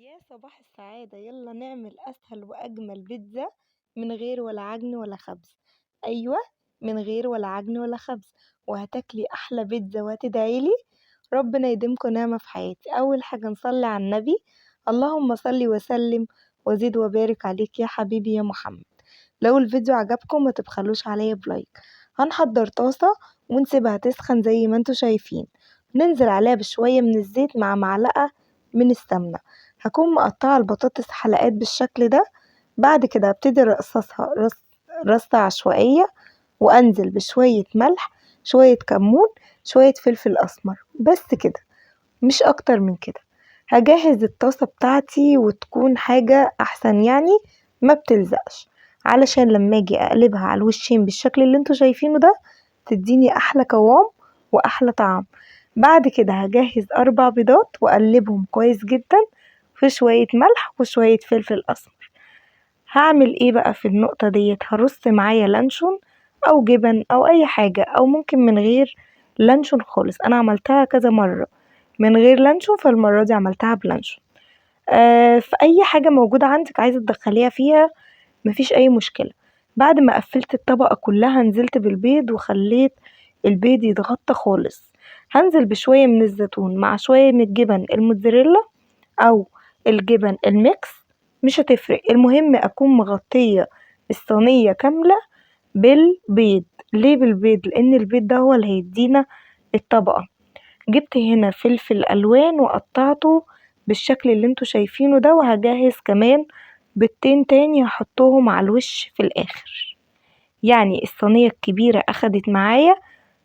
يا صباح السعادة، يلا نعمل أسهل وأجمل بيتزا من غير ولا عجن ولا خبز. أيوة، من غير ولا عجن ولا خبز، وهتاكلي أحلى بيتزا وهتدعيلي ربنا يديمكم نعمة في حياتي. أول حاجة نصلي على النبي، اللهم صل وسلم وزيد وبارك عليك يا حبيبي يا محمد. لو الفيديو عجبكم ما تبخلوش عليا بلايك. هنحضر طاسة ونسيبها تسخن زي ما انتوا شايفين، ننزل عليها بشوية من الزيت مع معلقة من السمنة. هكون مقطعة البطاطس حلقات بالشكل ده. بعد كده هبتدي ارصصها رصة عشوائية، وانزل بشوية ملح، شوية كمون، شوية فلفل اسمر، بس كده، مش اكتر من كده. هجهز الطاسة بتاعتي وتكون حاجة احسن، يعني ما بتلزقش، علشان لما اجي اقلبها على الوشين بالشكل اللي انتوا شايفينه ده تديني احلى قوام واحلى طعم. بعد كده هجهز 4 بيضات واقلبهم كويس جدا في شوية ملح وشوية فلفل اسمر. هعمل ايه بقى في النقطة ديت؟ هرص معايا لانشون او جبن او اي حاجة، او ممكن من غير لانشون خالص. انا عملتها كذا مرة من غير لانشون، فالمرة دي عملتها بلانشون. في اي حاجة موجودة عندك عايزة تدخليها فيها مفيش اي مشكلة. بعد ما قفلت الطبقة كلها نزلت بالبيض وخليت البيض يتغطى خالص. هنزل بشوية من الزيتون مع شوية من الجبن الموتزاريلا او الجبن الميكس، مش هتفرق، المهم اكون مغطية الصينية كاملة بالبيض. ليه بالبيض؟ لان البيض ده هو اللي هيدينا الطبقة. جبت هنا فلفل الوان وقطعته بالشكل اللي انتوا شايفينه ده، وهجهز كمان بيضتين تاني هحطهم على الوش في الاخر. يعني الصينية الكبيرة اخدت معايا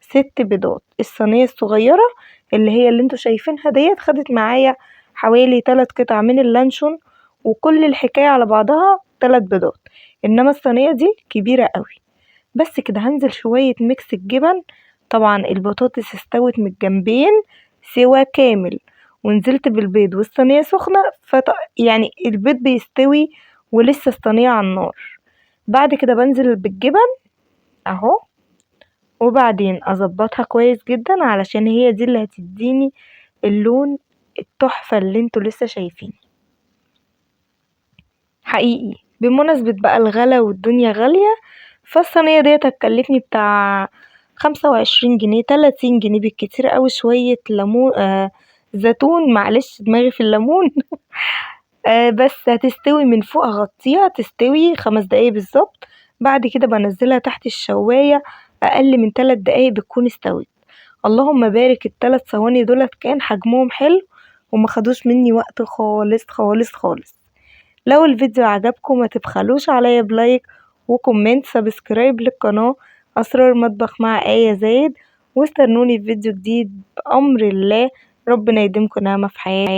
6 بيضات، الصينية الصغيرة اللي هي اللي انتوا شايفينها ديت خدت معايا حوالي 3 قطع من اللانشون، وكل الحكاية على بعضها 3 بيضات، انما الصينية دي كبيرة قوي. بس كده هنزل شوية ميكس الجبن. طبعا البطاطس استوت من الجنبين سوا كامل، ونزلت بالبيض والصينية سخنة، يعني البيض بيستوي ولسه الصينية على النار. بعد كده بنزل بالجبن اهو، وبعدين اظبطها كويس جدا علشان هي دي اللي هتديني اللون التحفة اللي انتوا لسه شايفينه. حقيقي بمناسبة بقى الغلا والدنيا غالية، فالصينية ديت هتكلفني بتاع 25 جنيه، 30 جنيه بالكتير اوي. شوية ليمون زيتون، معلش دماغي في الليمون. بس هتستوي من فوق، هغطيها تستوي 5 دقايق بالظبط. بعد كده بنزلها تحت الشواية اقل من 3 دقايق بتكون استوت. اللهم بارك، ال3 صواني دولت كان حجمهم حلو وما خدوش مني وقت خالص خالص خالص. لو الفيديو عجبكم ما تبخلوش عليا بلايك وكومنت، سبسكرايب للقناة اسرار مطبخ مع آية زايد، واستنوني في فيديو جديد بأمر الله. ربنا يديمكم نعمة في حياتي.